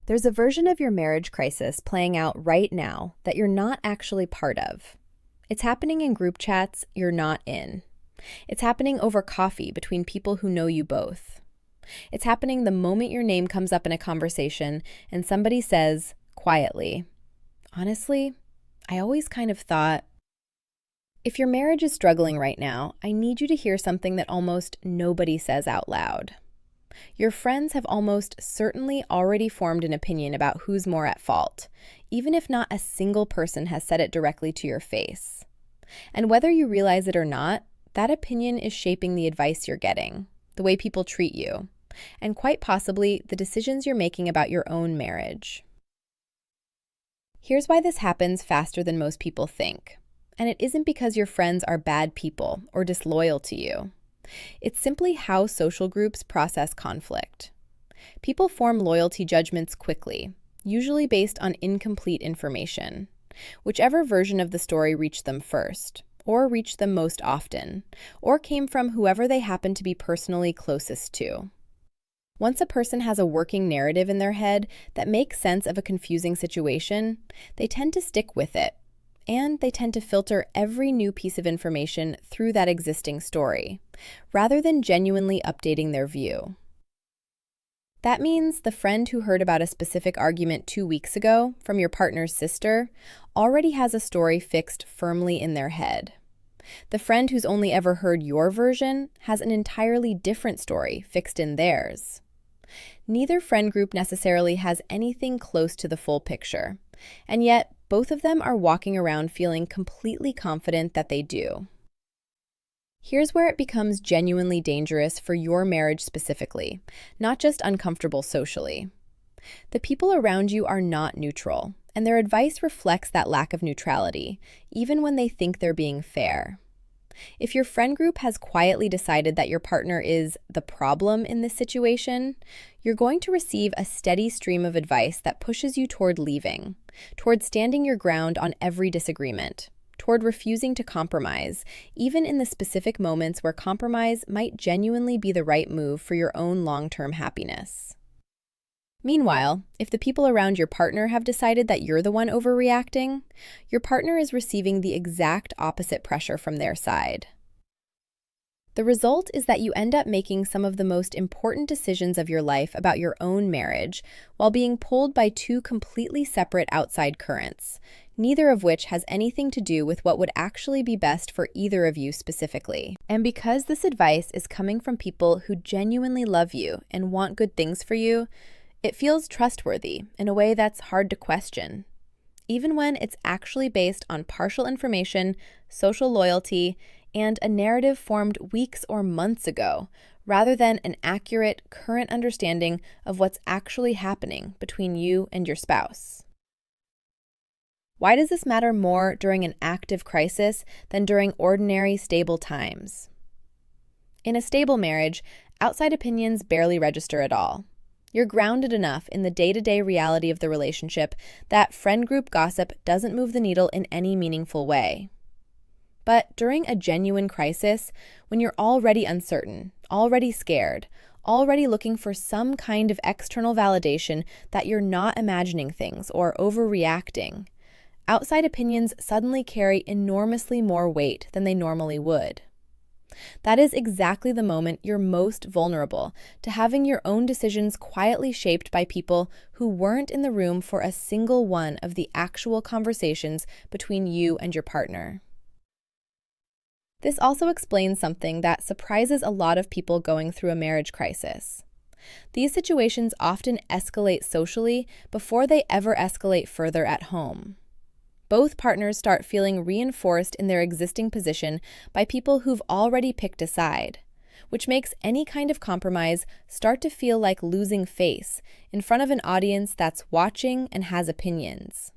There's a version of your marriage crisis playing out right now that you're not actually part of. It's happening in group chats you're not in. It's happening over coffee between people who know you both. It's happening the moment your name comes up in a conversation and somebody says, quietly, "Honestly, I always kind of thought." If your marriage is struggling right now, I need you to hear something that almost nobody says out loud. Your friends have almost certainly already formed an opinion about who's more at fault, even if not a single person has said it directly to your face. And whether you realize it or not, that opinion is shaping the advice you're getting, the way people treat you, and quite possibly the decisions you're making about your own marriage. Here's why this happens faster than most people think. And it isn't because your friends are bad people or disloyal to you. It's simply how social groups process conflict. People form loyalty judgments quickly, usually based on incomplete information, whichever version of the story reached them first, or reached them most often, or came from whoever they happen to be personally closest to. Once a person has a working narrative in their head that makes sense of a confusing situation, they tend to stick with it. And they tend to filter every new piece of information through that existing story, rather than genuinely updating their view. That means the friend who heard about a specific argument 2 weeks ago from your partner's sister already has a story fixed firmly in their head. The friend who's only ever heard your version has an entirely different story fixed in theirs. Neither friend group necessarily has anything close to the full picture, and yet both of them are walking around feeling completely confident that they do. Here's where it becomes genuinely dangerous for your marriage specifically, not just uncomfortable socially. The people around you are not neutral, and their advice reflects that lack of neutrality, even when they think they're being fair. If your friend group has quietly decided that your partner is the problem in this situation, you're going to receive a steady stream of advice that pushes you toward leaving, toward standing your ground on every disagreement, toward refusing to compromise, even in the specific moments where compromise might genuinely be the right move for your own long-term happiness. Meanwhile, if the people around your partner have decided that you're the one overreacting, your partner is receiving the exact opposite pressure from their side. The result is that you end up making some of the most important decisions of your life about your own marriage while being pulled by two completely separate outside currents, neither of which has anything to do with what would actually be best for either of you specifically. And because this advice is coming from people who genuinely love you and want good things for you, it feels trustworthy in a way that's hard to question, even when it's actually based on partial information, social loyalty, and a narrative formed weeks or months ago, rather than an accurate, current understanding of what's actually happening between you and your spouse. Why does this matter more during an active crisis than during ordinary, stable times? In a stable marriage, outside opinions barely register at all. You're grounded enough in the day-to-day reality of the relationship that friend group gossip doesn't move the needle in any meaningful way. But during a genuine crisis, when you're already uncertain, already scared, already looking for some kind of external validation that you're not imagining things or overreacting, outside opinions suddenly carry enormously more weight than they normally would. That is exactly the moment you're most vulnerable to having your own decisions quietly shaped by people who weren't in the room for a single one of the actual conversations between you and your partner. This also explains something that surprises a lot of people going through a marriage crisis. These situations often escalate socially before they ever escalate further at home. Both partners start feeling reinforced in their existing position by people who've already picked a side, which makes any kind of compromise start to feel like losing face in front of an audience that's watching and has opinions.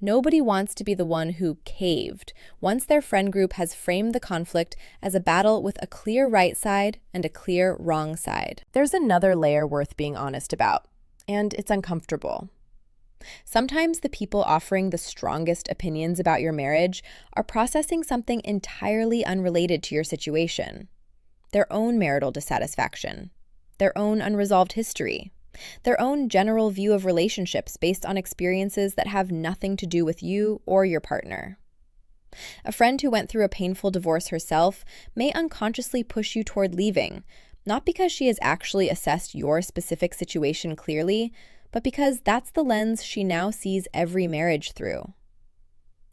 Nobody wants to be the one who caved once their friend group has framed the conflict as a battle with a clear right side and a clear wrong side. There's another layer worth being honest about, and it's uncomfortable. Sometimes the people offering the strongest opinions about your marriage are processing something entirely unrelated to your situation. Their own marital dissatisfaction, their own unresolved history, their own general view of relationships based on experiences that have nothing to do with you or your partner. A friend who went through a painful divorce herself may unconsciously push you toward leaving, not because she has actually assessed your specific situation clearly, but because that's the lens she now sees every marriage through.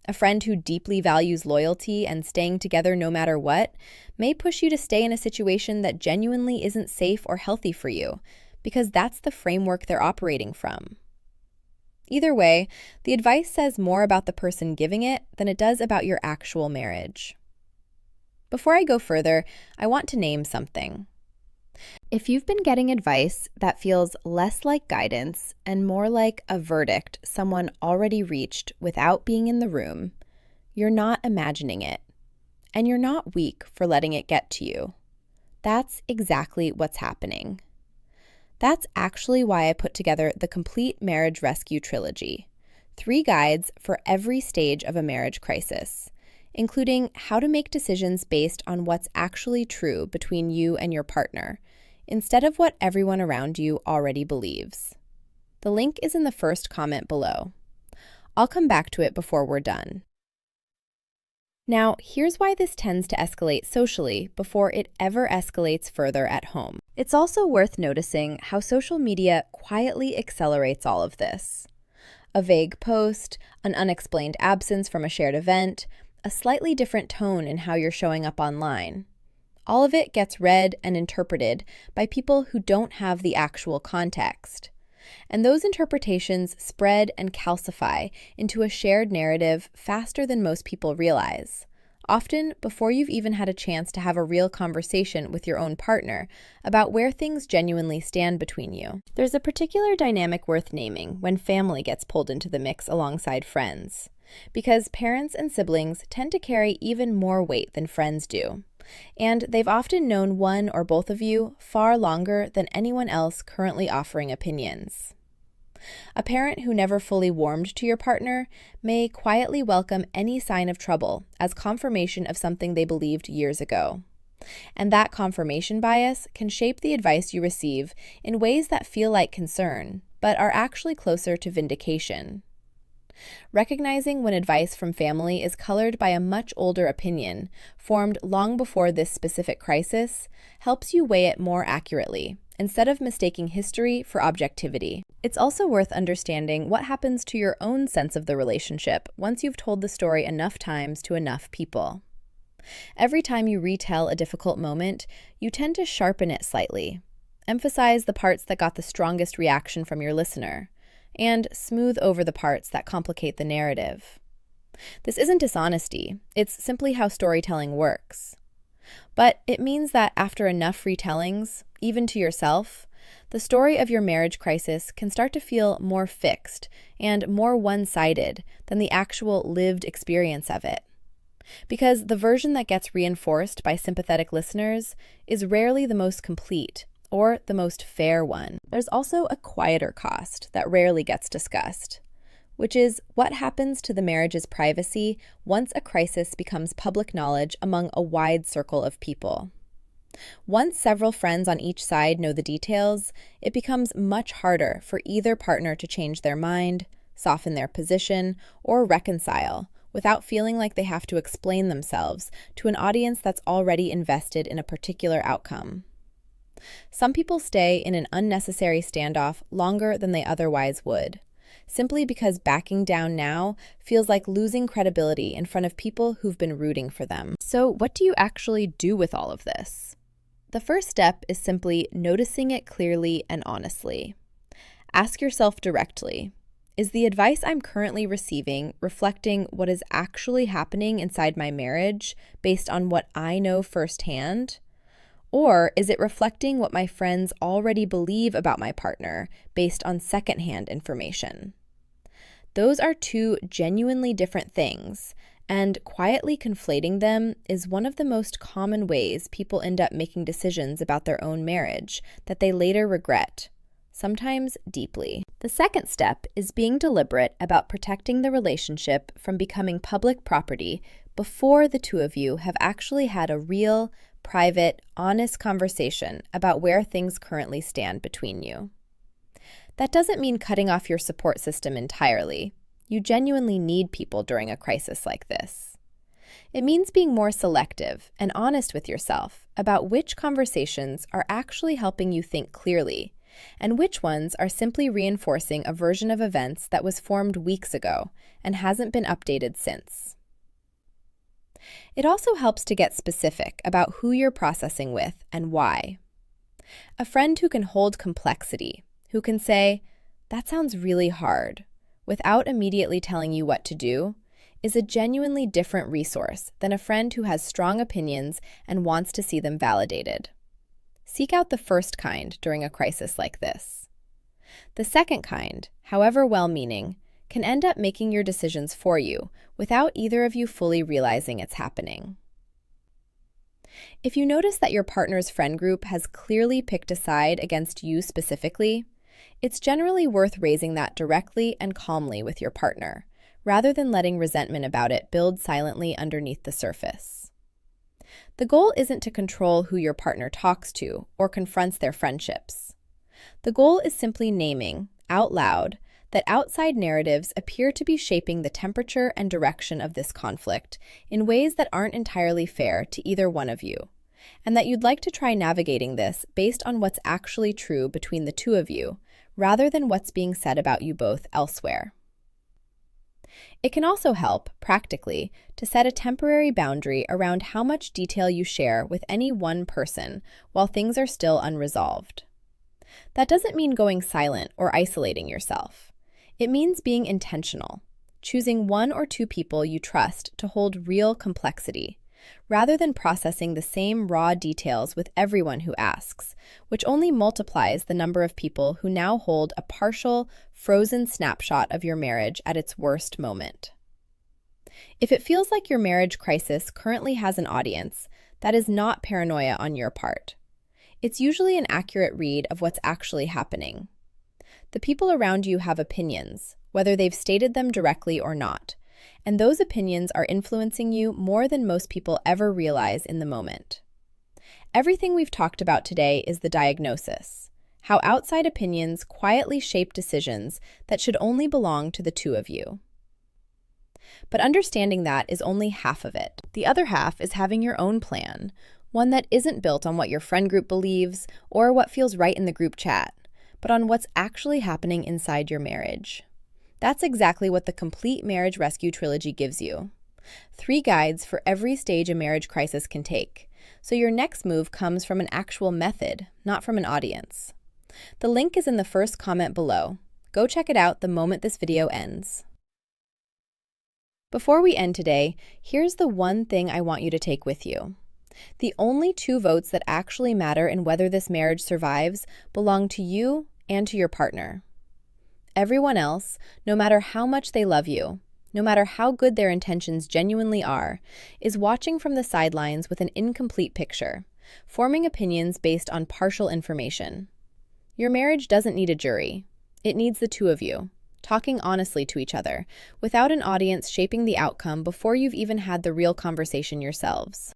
A friend who deeply values loyalty and staying together no matter what may push you to stay in a situation that genuinely isn't safe or healthy for you, because that's the framework they're operating from. Either way, the advice says more about the person giving it than it does about your actual marriage. Before I go further, I want to name something. If you've been getting advice that feels less like guidance and more like a verdict someone already reached without being in the room, you're not imagining it, and you're not weak for letting it get to you. That's exactly what's happening. That's actually why I put together the Complete Marriage Rescue Trilogy, 3 guides for every stage of a marriage crisis, including how to make decisions based on what's actually true between you and your partner, instead of what everyone around you already believes. The link is in the first comment below. I'll come back to it before we're done. Now, here's why this tends to escalate socially before it ever escalates further at home. It's also worth noticing how social media quietly accelerates all of this. A vague post, an unexplained absence from a shared event, a slightly different tone in how you're showing up online. All of it gets read and interpreted by people who don't have the actual context. And those interpretations spread and calcify into a shared narrative faster than most people realize, often before you've even had a chance to have a real conversation with your own partner about where things genuinely stand between you. There's a particular dynamic worth naming when family gets pulled into the mix alongside friends, because parents and siblings tend to carry even more weight than friends do. And they've often known one or both of you far longer than anyone else currently offering opinions. A parent who never fully warmed to your partner may quietly welcome any sign of trouble as confirmation of something they believed years ago. And that confirmation bias can shape the advice you receive in ways that feel like concern, but are actually closer to vindication. Recognizing when advice from family is colored by a much older opinion, formed long before this specific crisis, helps you weigh it more accurately, instead of mistaking history for objectivity. It's also worth understanding what happens to your own sense of the relationship once you've told the story enough times to enough people. Every time you retell a difficult moment, you tend to sharpen it slightly, emphasize the parts that got the strongest reaction from your listener, and smooth over the parts that complicate the narrative. This isn't dishonesty, it's simply how storytelling works. But it means that after enough retellings, even to yourself, the story of your marriage crisis can start to feel more fixed and more one-sided than the actual lived experience of it. Because the version that gets reinforced by sympathetic listeners is rarely the most complete or the most fair one. There's also a quieter cost that rarely gets discussed, which is what happens to the marriage's privacy once a crisis becomes public knowledge among a wide circle of people. Once several friends on each side know the details, it becomes much harder for either partner to change their mind, soften their position, or reconcile without feeling like they have to explain themselves to an audience that's already invested in a particular outcome. Some people stay in an unnecessary standoff longer than they otherwise would, simply because backing down now feels like losing credibility in front of people who've been rooting for them. So what do you actually do with all of this? The first step is simply noticing it clearly and honestly. Ask yourself directly, is the advice I'm currently receiving reflecting what is actually happening inside my marriage based on what I know firsthand? Or is it reflecting what my friends already believe about my partner based on secondhand information? Those are 2 genuinely different things, and quietly conflating them is one of the most common ways people end up making decisions about their own marriage that they later regret, sometimes deeply. The second step is being deliberate about protecting the relationship from becoming public property before the 2 of you have actually had a real, private, honest conversation about where things currently stand between you. That doesn't mean cutting off your support system entirely. You genuinely need people during a crisis like this. It means being more selective and honest with yourself about which conversations are actually helping you think clearly, and which ones are simply reinforcing a version of events that was formed weeks ago and hasn't been updated since. It also helps to get specific about who you're processing with and why. A friend who can hold complexity, who can say, "That sounds really hard," without immediately telling you what to do, is a genuinely different resource than a friend who has strong opinions and wants to see them validated. Seek out the first kind during a crisis like this. The second kind, however well-meaning, can end up making your decisions for you without either of you fully realizing it's happening. If you notice that your partner's friend group has clearly picked a side against you specifically, it's generally worth raising that directly and calmly with your partner, rather than letting resentment about it build silently underneath the surface. The goal isn't to control who your partner talks to or confronts their friendships. The goal is simply naming, out loud, that outside narratives appear to be shaping the temperature and direction of this conflict in ways that aren't entirely fair to either one of you, and that you'd like to try navigating this based on what's actually true between the two of you, rather than what's being said about you both elsewhere. It can also help, practically, to set a temporary boundary around how much detail you share with any one person while things are still unresolved. That doesn't mean going silent or isolating yourself. It means being intentional, choosing one or two people you trust to hold real complexity, rather than processing the same raw details with everyone who asks, which only multiplies the number of people who now hold a partial, frozen snapshot of your marriage at its worst moment. If it feels like your marriage crisis currently has an audience, that is not paranoia on your part. It's usually an accurate read of what's actually happening. The people around you have opinions, whether they've stated them directly or not, and those opinions are influencing you more than most people ever realize in the moment. Everything we've talked about today is the diagnosis, how outside opinions quietly shape decisions that should only belong to the two of you. But understanding that is only half of it. The other half is having your own plan, one that isn't built on what your friend group believes or what feels right in the group chat, but on what's actually happening inside your marriage. That's exactly what the Complete Marriage Rescue Trilogy gives you. 3 guides for every stage a marriage crisis can take, so your next move comes from an actual method, not from an audience. The link is in the first comment below. Go check it out the moment this video ends. Before we end today, here's the one thing I want you to take with you. The only 2 votes that actually matter in whether this marriage survives belong to you and to your partner. Everyone else, no matter how much they love you, no matter how good their intentions genuinely are, is watching from the sidelines with an incomplete picture, forming opinions based on partial information. Your marriage doesn't need a jury. It needs the 2 of you, talking honestly to each other, without an audience shaping the outcome before you've even had the real conversation yourselves.